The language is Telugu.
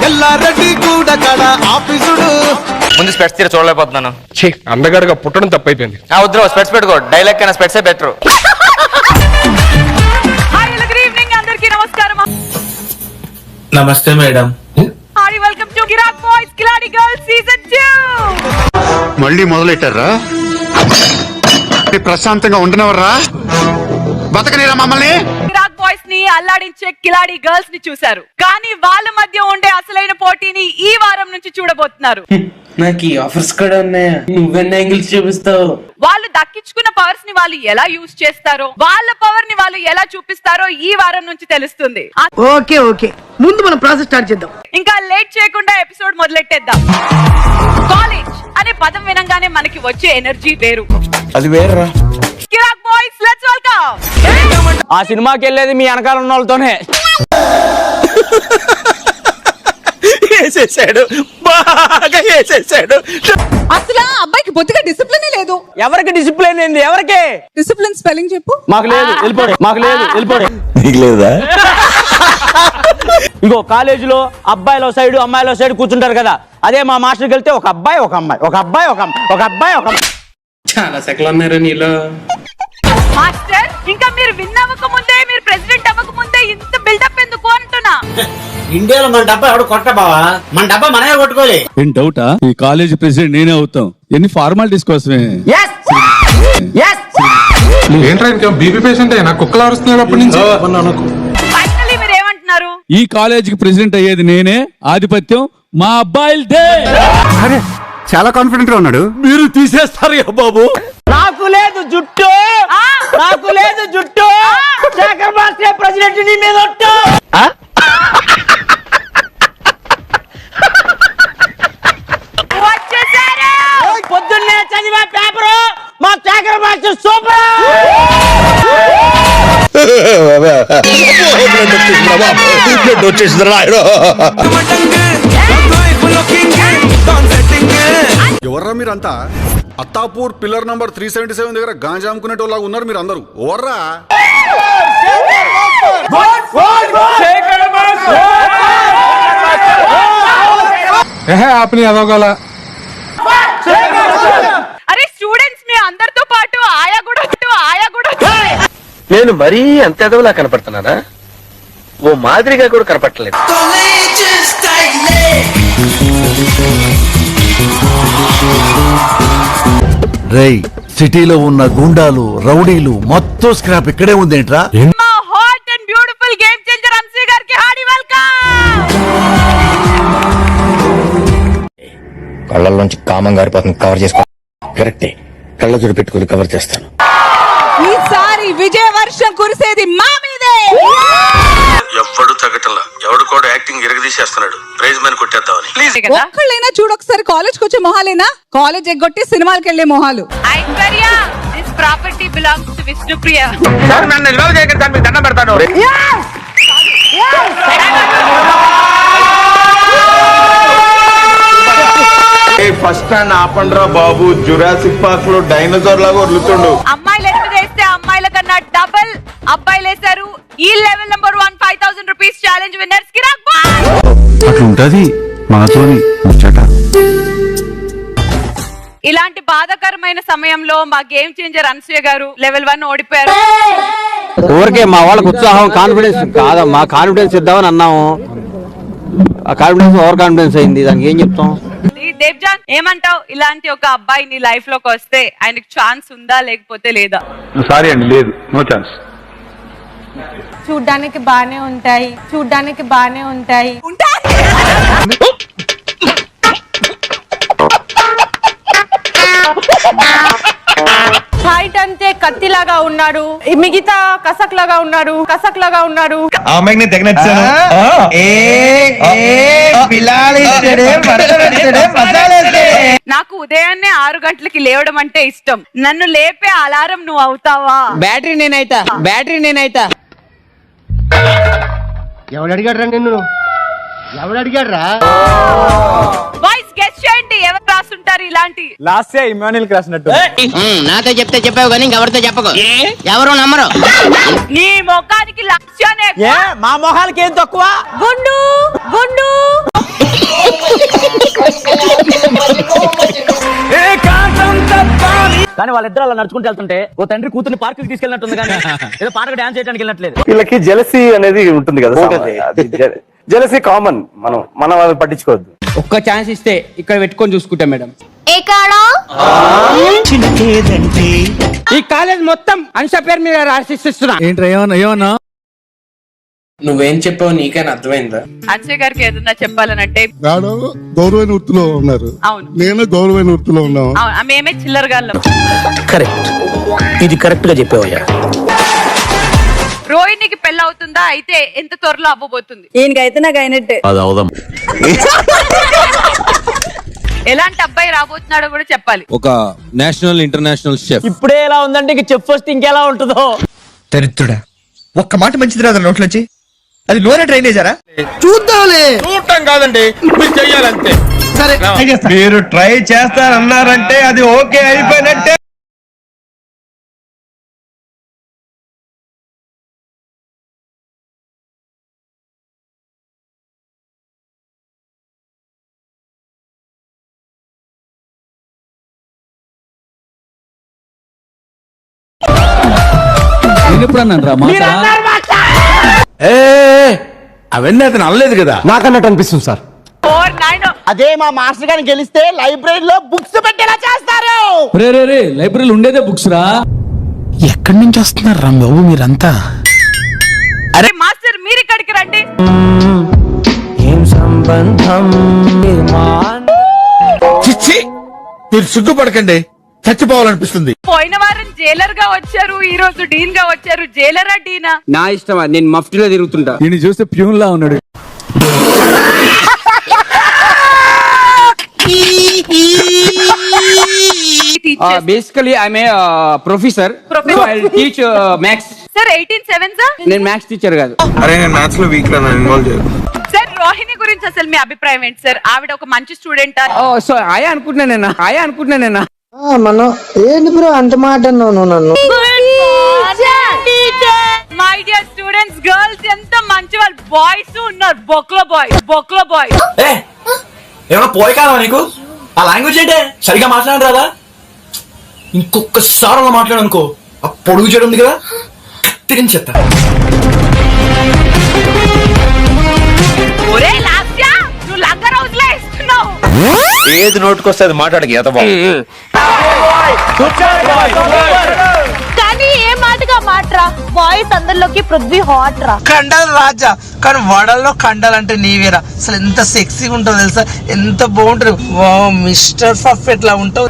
ఎల్లారెడ్డి కూడా కడ ఆఫీసుడు. ముందు స్పెట్స్ తీర చూడలేకపోతున్నాను. అందగాడుగా పుట్టడం తప్పైపోయింది. వద్దు స్పెట్స్ పెట్టుకో. డైలాగ్ కన్నా స్పెట్సే బెటర్. నమస్తే madam. Welcome to Kiraak Boys Khiladi Girls season 2. మళ్ళీ మొదలెట్టారా? ప్రశాంతంగా ఉండనవర్రా, బతకనిరా మమ్మల్ని. కిరాక్ బాయ్స్ ని అల్లాడించే కిలాడి గర్ల్స్ ని చూశారు, కానీ వాళ్ళ మధ్య ఉండే అసలైన పోటీని ఈ వారం నుంచి చూడబోతున్నారు. నాకు ఈ ఆఫర్స్ కూడా ఉన్నాయా? నువ్వెన్ని యాంగిల్స్ చూపిస్తావు? వాళ్ళు దక్కించుకున్న పవర్స్ ని వాళ్ళు ఎలా యూజ్ చేస్తారో, వాళ్ళ పవర్ ని వాళ్ళు ఎలా చూపిస్తారో ఈ వారం నుంచి తెలుస్తుంది. ఓకే ఓకే, ముందు మనం ప్రాసెస్ స్టార్ట్ చేద్దాం. ఇంకా లేట్ చేయకుండా ఎపిసోడ్ మొదలెట్టేద్దాం. కాలేజ్ అనే పదం వినంగానే మనకి వచ్చే ఎనర్జీ వేరు. అది వేర్రా. కిరాక్ బాయ్స్ లెట్స్ వెల్కమ్. ఆ సినిమాకి వెళ్ళేది మీ వెనకాల ఉన్న వాళ్ళతోనే. అసలు అబ్బాయికి బొత్తిగా డిసిప్లిన్ లేదు. ఎవరికి డిసిప్లిన్ ఏంది? ఎవరికి డిసిప్లిన్ స్పెల్లింగ్ చెప్పు. మాకు లేదు, వెళ్ళిపోయి. మాకు లేదు, వెళ్ళిపోయి. నీకు లేదా? ఇంకో కాలేజీలో అబ్బాయిలో సైడ్ అమ్మాయిలో సైడ్ కూర్చుంటారు కదా, అదే మా మాస్టర్కి వెళ్తే ఒక అబ్బాయి ఒక అమ్మాయి, ఒక అబ్బాయి ఒక అబ్బాయి ఒక అమ్మాయి. చాలా సెకలు ఉన్నారు నీలో. మాస్టర్, ఇంకా మీరు విన్ అవ్వక ముందే, మీరు ప్రెసిడెంట్ అవ్వక ముందే ఇంత బిల్డప్ ఎందుకు అంటున్నా? ఇండియాలో మన డబ్బా ఎవడు కొట్ట బావా, మన డబ్బా మనమే కొట్టుకోలే. ఏం డౌటా? ఈ కాలేజీ ప్రెసిడెంట్ నేనే అవుతాం. ఎన్ని ఫార్మాలిటీస్ కోసమే. ఏంట్రా ఇంకా బీపీ పేషెంట్ అయినా కుక్కలు అరుస్తున్నప్పటి నుంచి. ఫైనల్లీ మీరు ఏమంటున్నారు? ఈ కాలేజీకి ప్రెసిడెంట్ అయ్యేది నేనే. ఆధిపత్యం మా అబ్బాయిలదే. అరే చాలా కాన్ఫిడెంట్ గా ఉన్నాడు. మీరు తీసేస్తారు బాబు. నాకు లేదు జుట్టు, నాకు లేదు జుట్టు. శేఖర్ మాస్టర్ ప్రెసిడెంట్ నీ మీద ఒట్టు. వచ్చేసారు. పొద్దున్నే చదివా పేపరు మా శేఖర్ మాస్టర్ సూపర్. ఎవర్రా మీరంతా? అత్తాపూర్ పిల్లర్ నంబర్ 377 దగ్గర గాంజా అమ్ముకునేటోళ్ళగా ఉన్నారు మీరు అందరూ. ఎవర్రా? ఆపని అదోగల. అరే స్టూడెంట్స్, మీ అందరితో పాటు ఆయా కూడా నేను మరీ అంత ఎదవలా కనపడుతున్నానా? ఓ మాదిరిగా కూడా కనపడలేదు. రేయ్, సిటీలో ఉన్న గుండాలు రౌడీలు మొత్తం స్క్రాప్ ఇక్కడే ఉందేంట్రా? మా hot and beautiful game changer Anshi గారికి హార్డీ వెల్కమ్. కళ్ళల్లోంచి కామం గారిపోతుంది, కవర్ చేసుకో. కరెక్టే, కళ్ళ జోడు పెట్టుకుని కవర్ చేస్తాను. ఈసారి విజయ వర్షం కురిసేది మా మీదే. ఎవడు తగ్గటంలా, ఎవడు కూడా యాక్టింగ్ ఎరగదీసేస్తున్నాడు. ప్రైజ్ మని కొట్టేద్దామని. ఒక్కళ్ళైనా చూడొకసారి కాలేజ్కి వచ్చే మొహాలేనా? కాలేజ్ ఎగ్గొట్టి సినిమాలకు వెళ్లే మొహాలు. Aishwarya, this property belongs to Vishnupriya. నన్ను నిల్వ చేయకండి సార్, మీకు దండం పెడతాను. ఫస్ట్ స్టాండ్ ఆపండ్రా బాబు, జురాసిక్ పార్క్ లో డైనోసార్ లాగా వదులుతుండు. అమ్మాయిలు ఎనిమిది వేస్తే అమ్మాయిల కన్నా డబుల్ అబ్బాయిలు వేశారు. ఈ level number 1 5000 rupees challenge winners Kiraak Boys. అట్లుంటది మనతోని ముచ్చట. ఇలాంటి బాధాకరమైన సమయంలో మా గేమ్ చేంజర్ అనసూయ గారు లెవెల్ 1 ఓడిపోయారు. ఊరికే మా వాళ్ళకి ఉత్సాహం, కాన్ఫిడెన్స్ కాదమ్మా, కాన్ఫిడెన్స్ ఇద్దామని అన్నాము. ఆ కాన్ఫిడెన్స్ ఓవర్ కాన్ఫిడెన్స్ అయింది. దానికి ఏం చెప్తాం? దేవ్జాన్, ఏమంటావు? ఇలాంటి ఒక అబ్బాయి నీ లైఫ్ లోకి వస్తే ఆయనకి ఛాన్స్ ఉందా లేకపోతే లేదా? సారీ అండి, లేదు, నో ఛాన్స్. చూడ్డానికి బానే ఉంటాయి, చూడ్డానికి బానే ఉంటాయి. హైట్ అంతే కత్తిలాగా ఉన్నాడు, మిగతా కసక్ లాగా ఉన్నాడు. నాకు ఉదయాన్నే 6 గంటలకి లేవడం అంటే ఇష్టం. నన్ను లేపే అలారం నువ్వు అవుతావా? బ్యాటరీ నేనైతా. ఎవడు అడిగాడ్రా నిన్ను? ఎవడు అడిగాడ్రా? వాయిస్ గెస్ చేయండి, ఎవరు రాసుంటారు ఇలాంటి? లాస్ట్ ఇమాన్యుల్ క్లాస్ నట్టు. నాతో చెప్తే చెప్పావు కానీ ఇంకెవరితో చెప్పకు, ఎవరు నమ్మరు. నీ ముఖానికి లక్ష్యాన్ని మా మొహాలకి ఏం తక్కువ? గుండు కానీ వాళ్ళిద్దరు అలా నడుచుకుంటూ వెళ్తుంటే ఓ తండ్రి కూతుర్ని పార్క్ తీసుకెళ్ళినట్టుంది కానీ ఏదో పార్క్ డాన్స్ చేయడానికి వెళ్ళట్లేదు. వీళ్ళకి జెలసీ అనేది ఉంటుంది కదా, జెలసీ కామన్, మనం అది పట్టించుకోవద్దు. ఒక్క ఛాన్స్ ఇస్తే ఇక్కడ పెట్టుకొని చూసుకుంటాం మేడం. ఈ కాలేజ్ మొత్తం అంశ పేరు మీద రాసిస్తున్నా. ఏంట్రా ఏమన్నా నువ్వేం చెప్పావు నీకైనా అర్థమైందా? అక్షయ్ గారికి ఏదన్నా చెప్పాలనంటే గౌరవమైన వృత్తిలో ఉన్నారు, అవును నేను గౌరవమైన వృత్తిలో ఉన్నాను. అవును, మేమే చిల్లరగాళ్ళం. కరెక్ట్, ఇది కరెక్ట్ గా చెప్పావయ్యా. రోహిణికి పెళ్ళి అవుతుందా? అయితే ఎంత త్వరలో అవ్వబోతుంది? ఈయనకైతే నాకు అయినట్టే. అది అవుదాం. ఎలాంటి అబ్బాయి రాబోతున్నాడో కూడా చెప్పాలి. ఒక నేషనల్ ఇంటర్నేషనల్ షెఫ్. ఇప్పుడే ఎలా ఉందంటే ఇంక చెఫ్ వస్తే ఇంకెలా ఉంటుందో. దరిద్రుడా, ఒక్క మాట మంచిది రాదు నోట్లోంచి. అది నూనె డ్రైనేజరా? చూద్దాంలే. చూడటం కాదండి, మీరు చెయ్యాలంతే. సరే, మీరు ట్రై చేస్తారన్నారంటే అది ఓకే అయిపోయినట్టే. నేను ఎప్పుడు అన్నాను రా మాట? అవన్నీ అతను అనలేదు కదా. నాకన్నట్టు అనిపిస్తుంది సార్. 4-9 అదే మా మాస్టర్ గారిని గెలిస్తే లైబ్రరీలో బుక్స్ పెట్టేలా చేస్తారు. రే లైబ్రరీలో ఉండేదే బుక్స్ రా. ఎక్కడి నుంచి వస్తున్నారు రా బాబు మీరంతా? అరే మాస్టర్, మీరు ఇక్కడికి రండి. ఏం సంబంధం? చిచ్చి, మీరు సిగ్గుపడకండి, చచ్చిపోవాలనిపిస్తుంది. పోయిన వారం జైలర్ గా వచ్చారు, ఈ రోజు డీన్ గా వచ్చారు. జైలరా డీనా? నా ఇష్టం, నేను మఫ్టీలో తిరుగుతుంటా. ఈయన చూస్తే ప్యూన్ లా ఉన్నాడు. Basically I'm a professor. I teach maths. Sir 18/7 sir. నేను మ్యాథ్స్ టీచర్ కాదు. అరే నేను మ్యాథ్స్ లో వీక్ లా ఇన్వాల్వ్ చేయను. సార్ రోహిణి గురించి అసలు మీ అభిప్రాయం ఏంటి సార్? ఆవిడ ఒక మంచి స్టూడెంట్? సో ఆయా అనుకుంటున్నానేనా మనం ఏంటి బ్రో అంత మాట అన్నావు నన్ను? మై డియర్ స్టూడెంట్స్, గర్ల్స్ ఎంత మంచి వాళ్ళు. బాయ్స్ ఉన్నారు, బొక్లో బాయ్స్. ఏమన్నా పోయి కాదా నీకు? ఆ లాంగ్వేజ్ ఏంటే సరిగా మాట్లాడండి రాదా? ఇంకొకసారి అలా మాట్లాడనుకో, ఆ పొడుగు చేయడం ఉంది కదా, తిరిగి చెప్తా. ఒరే లాస్యా, నువ్వు లంగర్ హౌస్ లో ఇస్తున్నావు. ఏది నోటుకొస్తే అది మాట్లాడకి కానీ ఏ మాటగా మాట్రా, బాయ్స్ అందరిలోకి పృథ్వీ హాట్ రా. కండలు రాజా, కానీ వడల్లో కండలు అంటే నీవేరా. అసలు ఎంత సెక్సీగా ఉంటుందో తెలుసా, ఎంత బాగుంటుంది. మిస్టర్ పర్ఫెక్ట్ లా ఉంటావు.